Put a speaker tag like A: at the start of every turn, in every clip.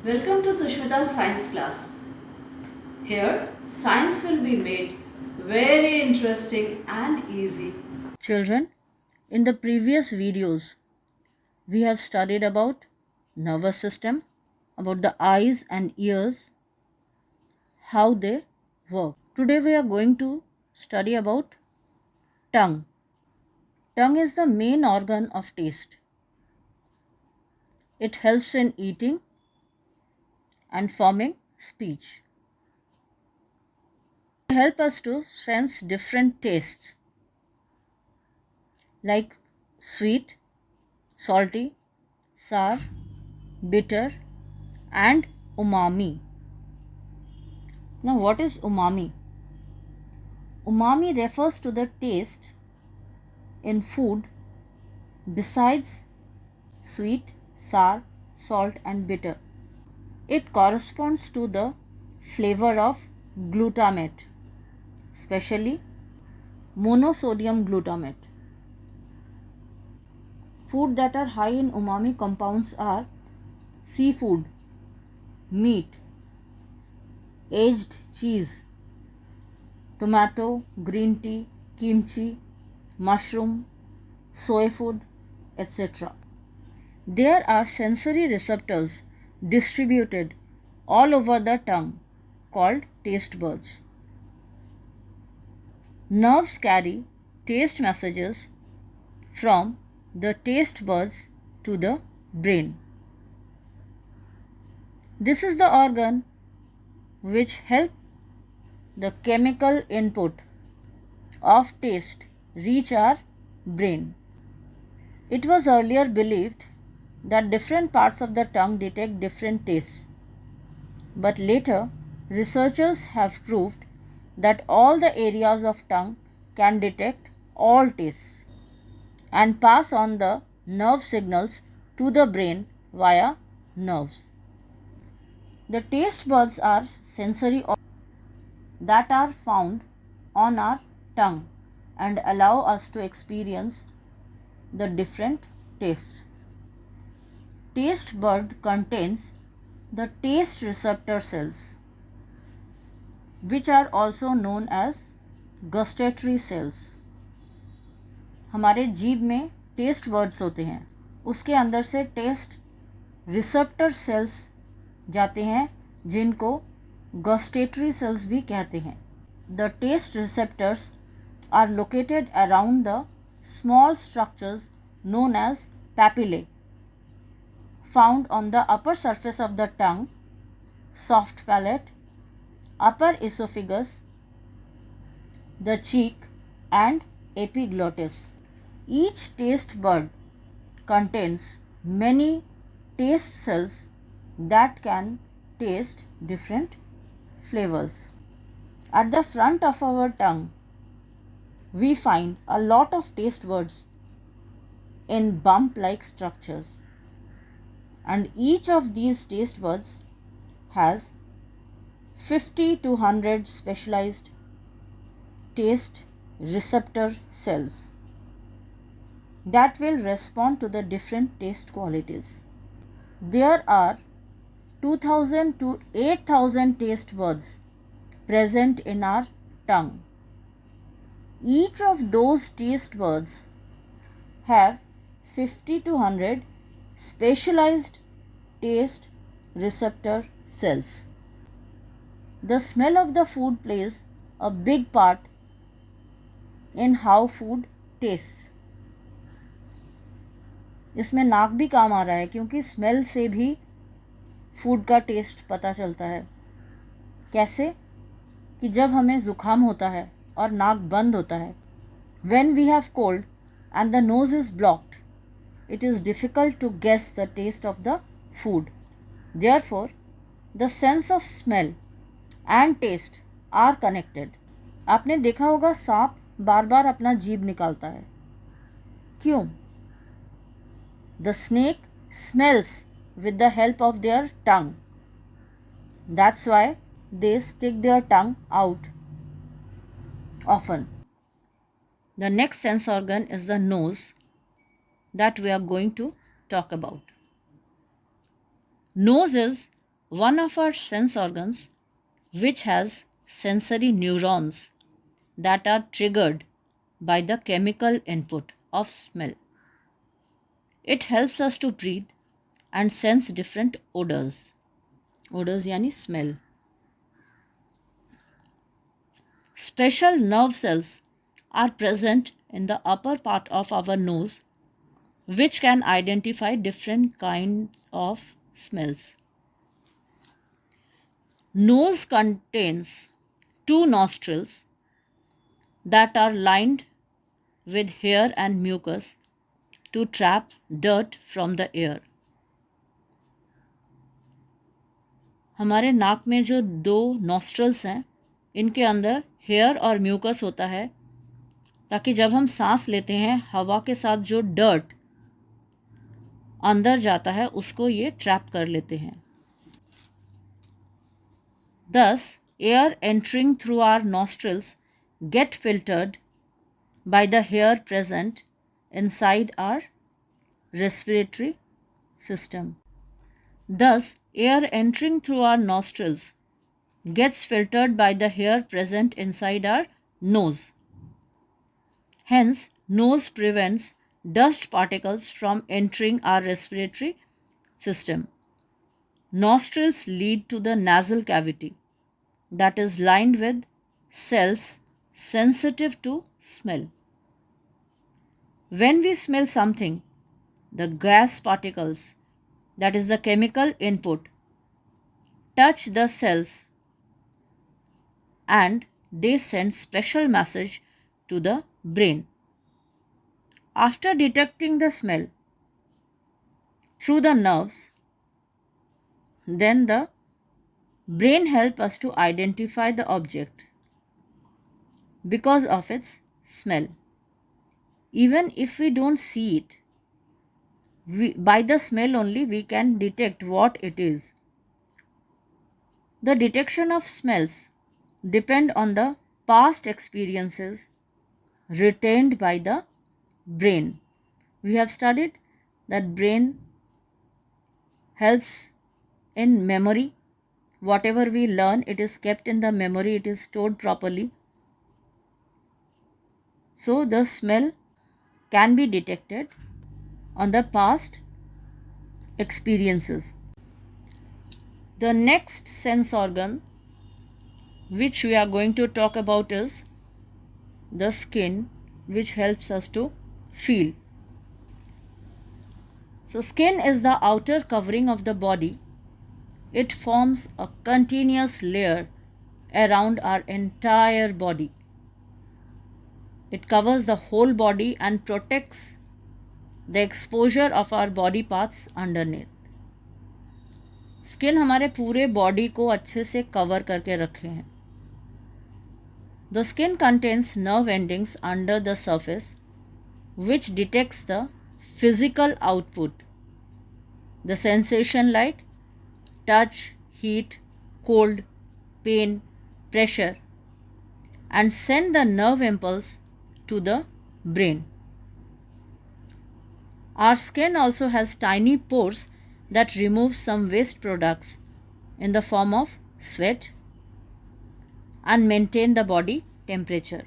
A: Welcome to Sushmita's science class. Here, science will be made very interesting and easy.
B: Children, in the previous videos, we have studied about nervous system, about the eyes and ears, how they work. Today we are going to study about tongue. Tongue is the main organ of taste. It helps in eating and forming speech. It helps us to sense different tastes like sweet, salty, sour, bitter, and umami. Now, what is umami? Umami refers to the taste in food besides sweet, sour, salt, and bitter. It corresponds to the flavor of glutamate, especially monosodium glutamate. Food that are high in umami compounds are seafood, meat, aged cheese, tomato, green tea, kimchi, mushroom, soy food, etc. There are sensory receptors distributed all over the tongue called taste buds. Nerves carry taste messages from the taste buds to the brain. This is the organ which helps the chemical input of taste reach our brain. It was earlier believed that different parts of the tongue detect different tastes. But later, researchers have proved that all the areas of tongue can detect all tastes and pass on the nerve signals to the brain via nerves. The taste buds are sensory that are found on our tongue and allow us to experience the different tastes. Taste bud contains the taste receptor cells, which are also known as gustatory cells. हमारे जीभ में taste buds होते हैं, उसके अंदर से test receptor cells जाते हैं जिनको गस्टेटरी सेल्स भी कहते हैं. The taste receptors are located around the small structures known as papillae, found on the upper surface of the tongue, soft palate, upper esophagus, the cheek, and epiglottis. Each taste bud contains many taste cells that can taste different flavors. At the front of our tongue, we find a lot of taste buds in bump-like structures, and each of these taste buds has 50 to 100 specialized taste receptor cells that will respond to the different taste qualities. There are 2000 to 8000 taste buds present in our tongue. Each of those taste buds have 50 to 100 specialized taste receptor cells. The smell of the food plays a big part in how food tastes. इसमें नाक भी काम आ रहा है क्योंकि smell से भी food का टेस्ट पता चलता है. कैसे? कि जब हमें ज़ुकाम होता है और नाक बंद होता है, when we have cold and the nose is blocked, it is difficult to guess the taste of the food. Therefore, the sense of smell and taste are connected. आपने देखा होगा सांप बार बार अपना जीभ निकालता है. क्यों? The snake smells with the help of their tongue. That's why they stick their tongue out often. The next sense organ is the nose that we are going to talk about. Nose is one of our sense organs which has sensory neurons that are triggered by the chemical input of smell. It helps us to breathe and sense different odors. Odors यानी smell. Special nerve cells are present in the upper part of our nose which can identify different kinds of smells. Nose contains two nostrils that are lined with hair and mucus to trap dirt from the air. हमारे नाक में जो दो nostrils हैं इनके अंदर hair और mucus होता है ताकि जब हम सांस लेते हैं हवा के साथ जो डर्ट अंदर जाता है उसको ये ट्रैप कर लेते हैं. Thus, air entering through our nostrils get filtered by the hair present inside our respiratory system. Thus, air entering through our nostrils gets filtered by the hair present inside our nose. Hence, nose prevents dust particles from entering our respiratory system. Nostrils lead to the nasal cavity that is lined with cells sensitive to smell. When we smell something, the gas particles, that is the chemical input, touch the cells and they send special message to the brain. After detecting the smell through the nerves, then the brain helps us to identify the object because of its smell. Even if we don't see it, by the smell only we can detect what it is. The detection of smells depend on the past experiences retained by the brain. We have studied that brain helps in memory. Whatever we learn, it is kept in the memory, it is stored properly. So the smell can be detected on the past experiences. The next sense organ which we are going to talk about is the skin, which helps us to feel. So skin is the outer covering of the body. It forms a continuous layer around our entire body. It covers the whole body and protects the exposure of our body parts underneath. Skin हमारे पूरे body को अच्छे से cover करके रखे हैं. The skin contains nerve endings under the surface which detects the physical output, the sensation like touch, heat, cold, pain, pressure, and send the nerve impulse to the brain. Our skin also has tiny pores that remove some waste products in the form of sweat and maintain the body temperature.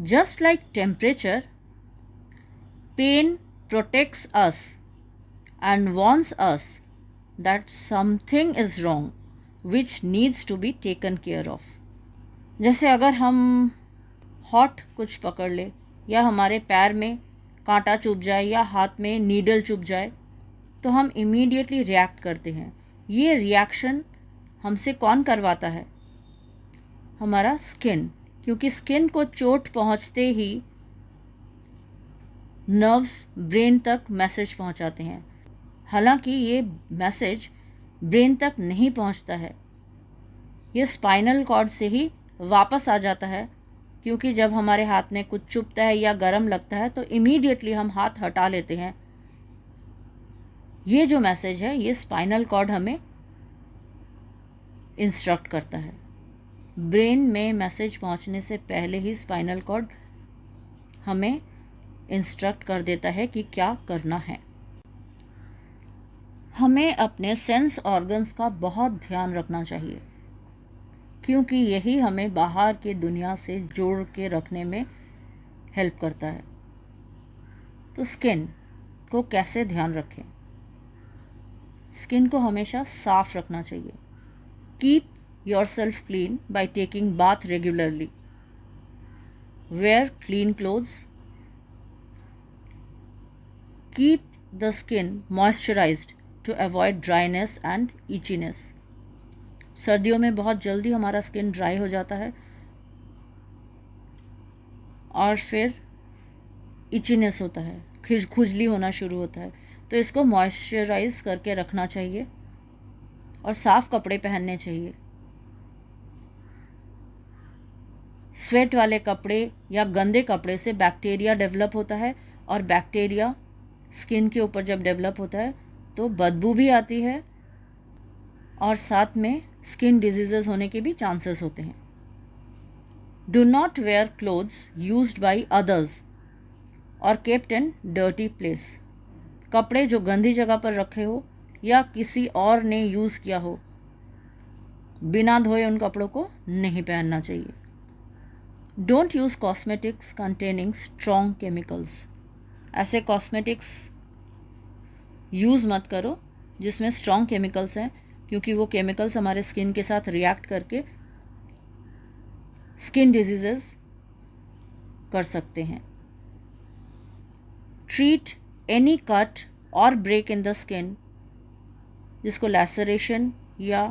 B: Just like temperature, pain protects us and warns us that something is wrong which needs to be taken care of. जैसे अगर हम hot कुछ पकड़ ले या हमारे पैर में कांटा चुभ जाए या हाथ में नीडल चुभ जाए तो हम इमीडिएटली रिएक्ट करते हैं. ये रिएक्शन हमसे कौन करवाता है? हमारा स्किन, क्योंकि स्किन को चोट पहुंचते ही नर्व्स ब्रेन तक मैसेज पहुंचाते हैं. हालांकि ये मैसेज ब्रेन तक नहीं पहुंचता है, ये स्पाइनल कॉर्ड से ही वापस आ जाता है, क्योंकि जब हमारे हाथ में कुछ चुभता है या गर्म लगता है तो इमीडिएटली हम हाथ हटा लेते हैं. ये जो मैसेज है ये स्पाइनल कॉर्ड हमें इंस्ट्रक्ट करता है. ब्रेन में मैसेज पहुंचने से पहले ही स्पाइनल कॉर्ड हमें इंस्ट्रक्ट कर देता है कि क्या करना है. हमें अपने सेंस ऑर्गन्स का बहुत ध्यान रखना चाहिए, क्योंकि यही हमें बाहर की दुनिया से जोड़ के रखने में हेल्प करता है। तो स्किन को कैसे ध्यान रखें? स्किन को हमेशा साफ रखना चाहिए। Keep yourself clean by taking bath regularly. Wear clean clothes. Keep the skin moisturised to avoid dryness and itchiness. सर्दियों में बहुत जल्दी हमारा स्किन ड्राई हो जाता है और फिर इचीनेस होता है, खुजली होना शुरू होता है। तो इसको मॉइस्चराइज करके रखना चाहिए और साफ कपड़े पहनने चाहिए। स्वेट वाले कपड़े या गंदे कपड़े से बैक्टीरिया डेवलप होता है, और बैक्टीरिया स्किन के ऊपर जब डेवलप होता है तो बदबू भी आती है और साथ में स्किन डिजीजेस होने के भी चांसेस होते हैं। Do not wear clothes used by others और केप्ट इन डर्टी प्लेस। कपड़े जो गंदी जगह पर रखे हो या किसी और ने यूज़ किया हो, बिना धोए उन कपड़ों को नहीं पहनना चाहिए। Don't use cosmetics containing strong chemicals. ऐसे कॉस्मेटिक्स यूज़ मत करो जिसमें स्ट्रॉन्ग केमिकल्स हैं, क्योंकि वो केमिकल्स हमारे स्किन के साथ रिएक्ट करके स्किन डिजीजेस कर सकते हैं। ट्रीट एनी कट और ब्रेक इन द स्किन, जिसको लैसरेशन या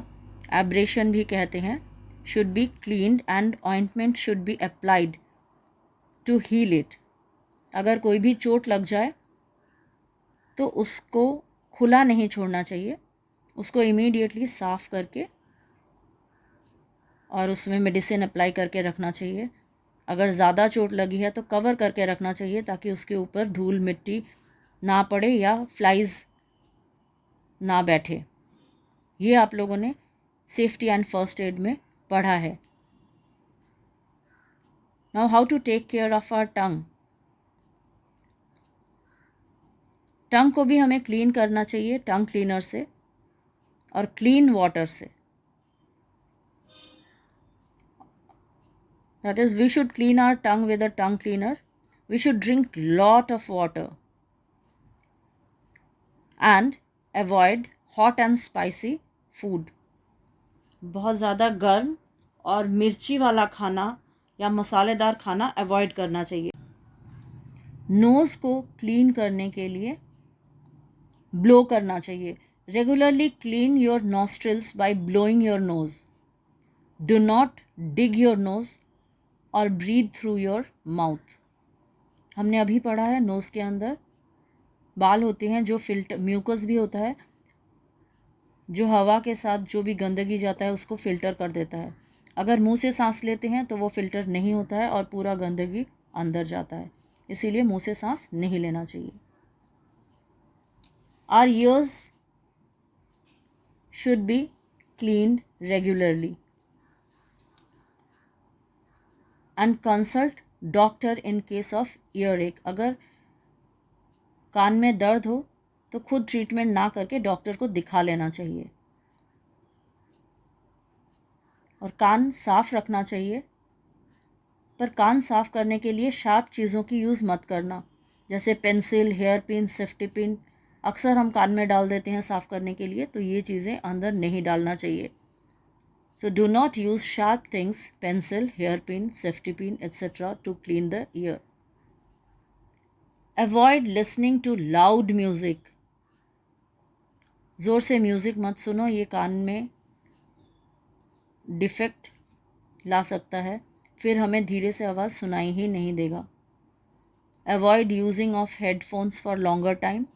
B: एब्रेशन भी कहते हैं, should be cleaned and ointment should be applied to heal it. अगर कोई भी चोट लग जाए तो उसको खुला नहीं छोड़ना चाहिए, उसको इमीडिएटली साफ़ करके और उसमें मेडिसिन अप्लाई करके रखना चाहिए। अगर ज़्यादा चोट लगी है तो कवर करके रखना चाहिए ताकि उसके ऊपर धूल मिट्टी ना पड़े या फ्लाइज ना बैठे। ये आप लोगों ने सेफ्टी एंड फर्स्ट एड में पढ़ा है। Now how to take care of our tongue. Tongue को भी हमें क्लीन करना चाहिए टंग क्लीनर से और क्लीन वाटर से। That is, we should clean our tongue with a tongue cleaner. We should drink lot of water and avoid hot and spicy food. बहुत ज़्यादा गर्म और मिर्ची वाला खाना या मसालेदार खाना अवॉइड करना चाहिए। नोज़ को क्लीन करने के लिए ब्लो करना चाहिए। Regularly clean your nostrils by blowing your nose. Do not dig your nose और ब्रीथ थ्रू योर माउथ। हमने अभी पढ़ा है नोज़ के अंदर बाल होते हैं जो फिल्टर म्यूकस भी होता है, जो हवा के साथ जो भी गंदगी जाता है उसको फ़िल्टर कर देता है। अगर मुंह से सांस लेते हैं तो वो फ़िल्टर नहीं होता है और पूरा गंदगी अंदर जाता है, इसीलिए मुंह से सांस नहीं लेना चाहिए। Our ears should be cleaned regularly and consult doctor in case of earache. अगर कान में दर्द हो तो खुद ट्रीटमेंट ना करके डॉक्टर को दिखा लेना चाहिए। और कान साफ रखना चाहिए, पर कान साफ करने के लिए शार्प चीज़ों की यूज़ मत करना, जैसे pencil, hairpin, safety pin अक्सर हम कान में डाल देते हैं साफ़ करने के लिए, तो ये चीज़ें अंदर नहीं डालना चाहिए। So do not use sharp things, pencil, hairpin, safety pin, etc. to clean the ear. Avoid listening to loud music. ज़ोर से म्यूज़िक मत सुनो, ये कान में डिफेक्ट ला सकता है, फिर हमें धीरे से आवाज़ सुनाई ही नहीं देगा। Avoid using of headphones for longer time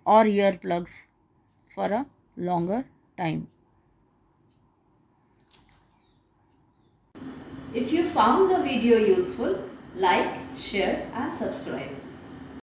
B: or earplugs for a longer time.
A: If you found the video useful, like, share and subscribe.